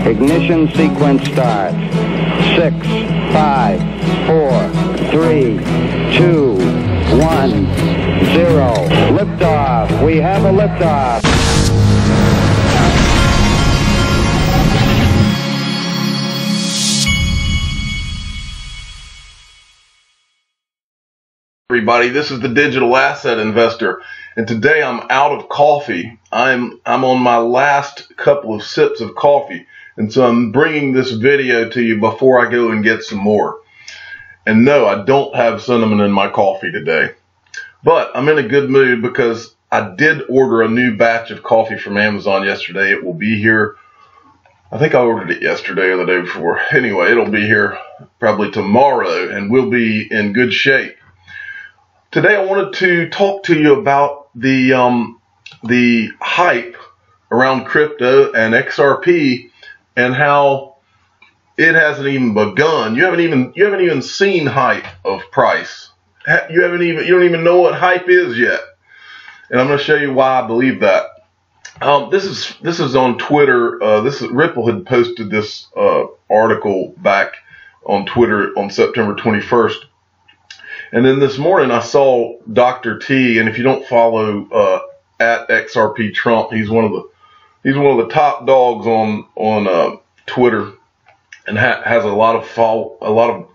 Ignition sequence start. 6, 5, 4, 3, 2, 1, 0. Liftoff. We have a liftoff. Everybody, this is the Digital Asset Investor, and today I'm out of coffee. I'm on my last couple of sips of coffee, and so I'm bringing this video to you before I go and get some more. And no, I don't have cinnamon in my coffee today, but I'm in a good mood because I did order a new batch of coffee from Amazon yesterday. It will be here. I think I ordered it yesterday or the day before. Anyway, it'll be here probably tomorrow, and we'll be in good shape. Today I wanted to talk to you about the hype around crypto and XRP and how it hasn't even begun. You haven't even seen hype of price. You don't even know what hype is yet. And I'm going to show you why I believe that. This is on Twitter. Ripple had posted this article back on Twitter on September 21st. And then this morning I saw Dr. T, and if you don't follow at XRP Trump, he's one of the top dogs on Twitter, and has a lot of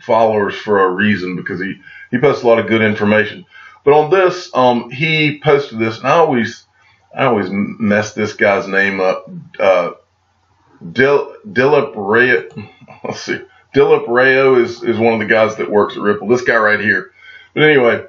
followers for a reason, because he posts a lot of good information. But on this, he posted this, and I always mess this guy's name up. Dilip Ram. Let's see. Dilip Ram is one of the guys that works at Ripple. This guy right here. But anyway,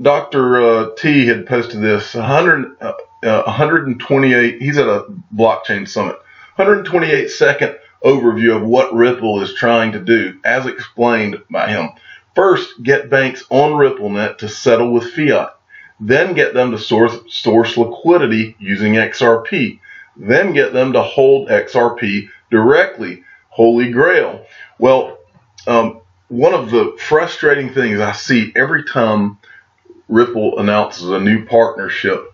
Dr. T had posted this 128. He's at a blockchain summit. 128-second overview of what Ripple is trying to do, as explained by him. First, get banks on RippleNet to settle with fiat. Then get them to source liquidity using XRP. Then get them to hold XRP directly. Holy Grail. Well, one of the frustrating things I see every time Ripple announces a new partnership,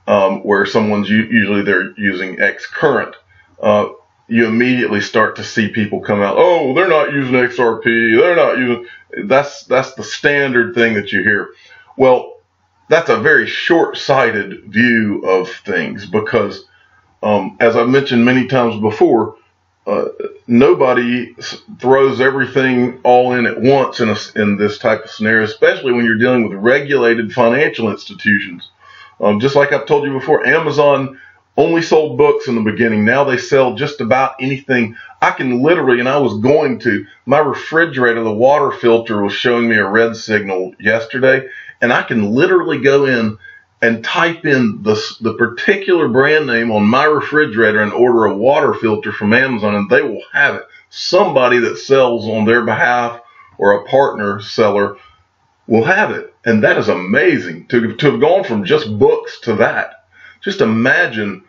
where someone's usually they're using Xcurrent, you immediately start to see people come out, oh, they're not using XRP, they're not using, that's the standard thing that you hear. Well, that's a very short-sighted view of things, because as I've mentioned many times before, nobody throws everything all in at once in this type of scenario, especially when you're dealing with regulated financial institutions. Just like I've told you before, Amazon only sold books in the beginning. Now they sell just about anything. I can literally, and I was going to, my refrigerator, the water filter was showing me a red signal yesterday, and I can literally go in and type in the particular brand name on my refrigerator and order a water filter from Amazon, and they will have it. Somebody that sells on their behalf or a partner seller will have it. And that is amazing to have gone from just books to that. Just imagine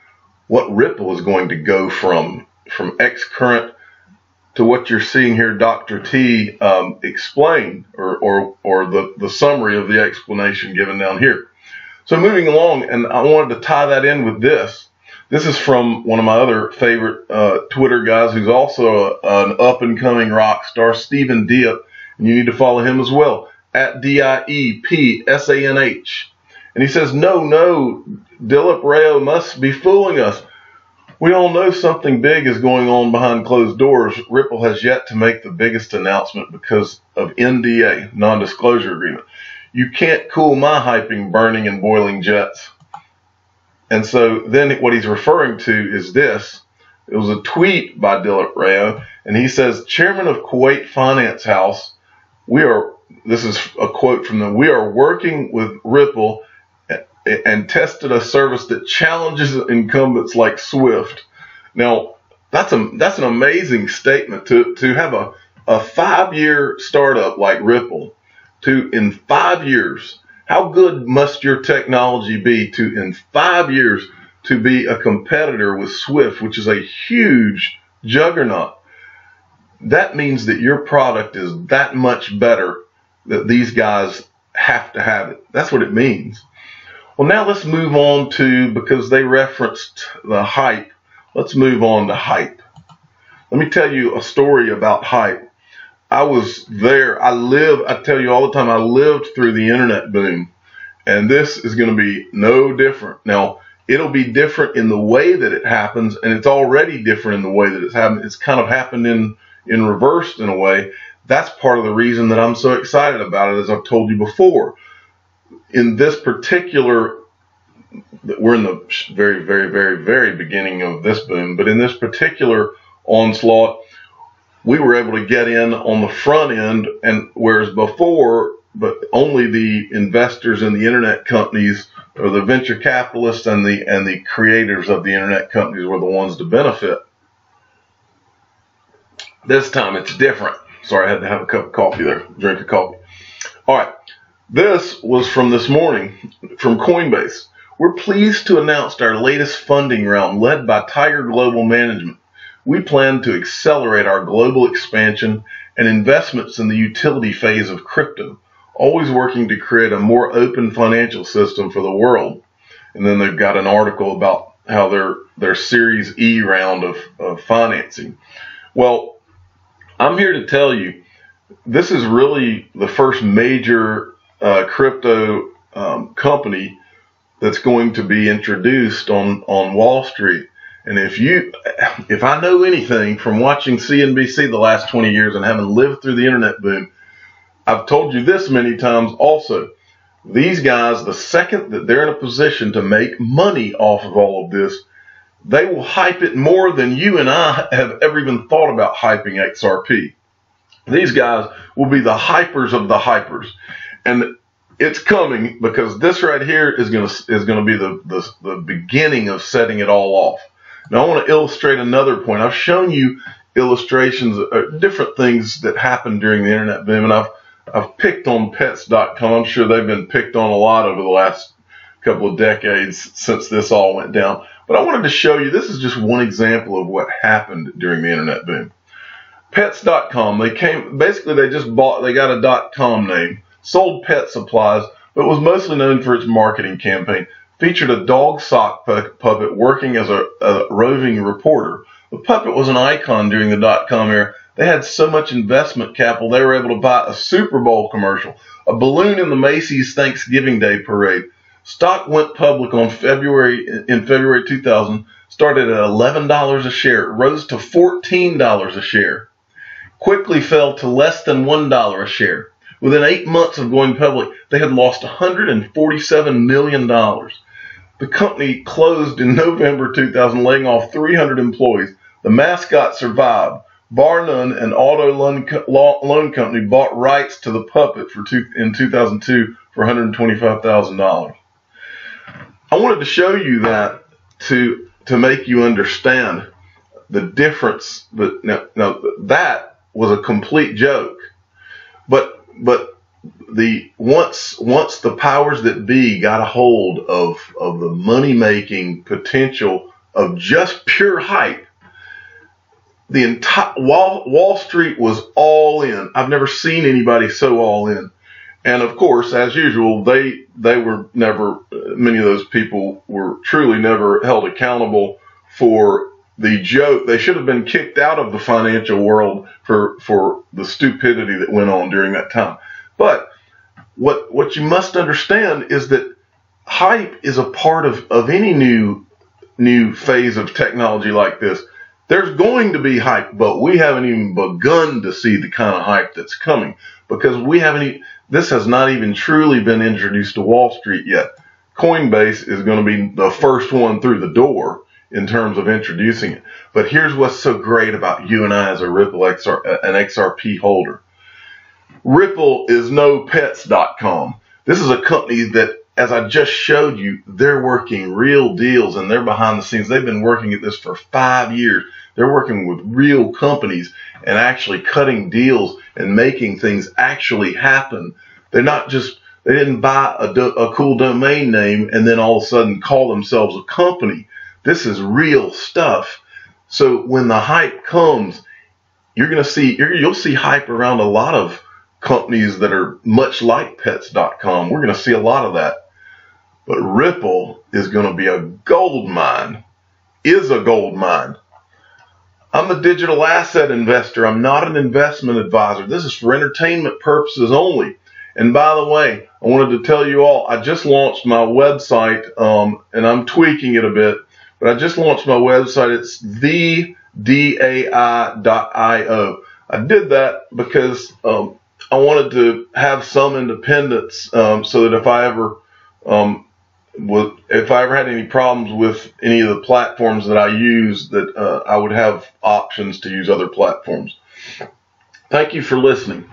what Ripple is going to go from Xcurrent to what you're seeing here Dr. T explain, or the summary of the explanation given down here. So moving along, and I wanted to tie that in with this. This is from one of my other favorite Twitter guys, who's also an up-and-coming rock star, Stephen Diep, and you need to follow him as well, at DIEPSANH. And he says, no, Dilip Ram must be fooling us. We all know something big is going on behind closed doors. Ripple has yet to make the biggest announcement because of NDA, non-disclosure agreement. You can't cool my hyping, burning, and boiling jets. And so then what he's referring to is this. It was a tweet by Dilip Ram, and he says, Chairman of Kuwait Finance House, this is a quote from them, we are working with Ripple and tested a service that challenges incumbents like Swift. Now, that's an amazing statement to have a 5-year startup like Ripple. In 5 years, how good must your technology be to, in 5 years, to be a competitor with Swift, which is a huge juggernaut? That means that your product is that much better that these guys have to have it. That's what it means. Well, now let's move on to, because they referenced the hype let's move on to hype. Let me tell you a story about hype. I was there. I tell you all the time, I lived through the internet boom. And this is going to be no different. Now, it'll be different in the way that it happens, and it's already different in the way that it's happened. It's kind of happened in reverse in a way. That's part of the reason that I'm so excited about it, as I've told you before. In this particular, we're in the very, very, very, very beginning of this boom, but in this particular onslaught, we were able to get in on the front end, and whereas before, but only the investors in the internet companies or the venture capitalists and the creators of the internet companies were the ones to benefit. This time it's different. Sorry, I had to have a cup of coffee there, drink of coffee. All right, this was from this morning from Coinbase. We're pleased to announce our latest funding round led by Tiger Global Management. We plan to accelerate our global expansion and investments in the utility phase of crypto, always working to create a more open financial system for the world. And then they've got an article about how their Series E round of financing. Well, I'm here to tell you, this is really the first major crypto company that's going to be introduced on Wall Street. And if I know anything from watching CNBC the last 20 years and having lived through the internet boom, I've told you this many times also. These guys, the second that they're in a position to make money off of all of this, they will hype it more than you and I have ever even thought about hyping XRP. These guys will be the hypers of the hypers. And it's coming, because this right here is going to be the beginning of setting it all off. Now I want to illustrate another point. I've shown you illustrations of different things that happened during the internet boom, and I've picked on Pets.com. I'm sure they've been picked on a lot over the last couple of decades since this all went down. But I wanted to show you, this is just one example of what happened during the internet boom. Pets.com, they got a .com name, sold pet supplies, but was mostly known for its marketing campaign. Featured a dog sock puppet working as a roving reporter. The puppet was an icon during the .com era. They had so much investment capital, they were able to buy a Super Bowl commercial, a balloon in the Macy's Thanksgiving Day parade. Stock went public in February 2000, started at $11 a share, rose to $14 a share, quickly fell to less than $1 a share. Within 8 months of going public, they had lost $147 million. The company closed in November 2000, laying off 300 employees. The mascot survived. Bar none, an auto loan company bought rights to the puppet in 2002 for $125,000. I wanted to show you that to make you understand the difference. But now that was a complete joke. But once the powers that be got a hold of the money-making potential of just pure hype, the entire Wall Street was all in. I've never seen anybody so all in. And of course, as usual, they were never, many of those people were truly never held accountable for the joke. They should have been kicked out of the financial world for the stupidity that went on during that time. But what you must understand is that hype is a part of any new phase of technology like this. There's going to be hype, but we haven't even begun to see the kind of hype that's coming, because this has not even truly been introduced to Wall Street yet. Coinbase is going to be the first one through the door in terms of introducing it. But here's what's so great about you and I as a Ripple an XRP holder. Ripple is no Pets.com. This is a company that, as I just showed you, they're working real deals, and they're behind the scenes. They've been working at this for 5 years. They're working with real companies and actually cutting deals and making things actually happen. They didn't buy a cool domain name and then all of a sudden call themselves a company. This is real stuff. So when the hype comes, you'll see hype around a lot of companies that are much like Pets.com. We're going to see a lot of that. But Ripple is going to be a gold mine. is a gold mine. I'm a digital asset investor. I'm not an investment advisor. This is for entertainment purposes only. And by the way, I wanted to tell you all, I just launched my website, and I'm tweaking it a bit, but I just launched my website. It's thedai.io. I did that because I wanted to have some independence, so that if I ever had any problems with any of the platforms that I use, that I would have options to use other platforms. Thank you for listening.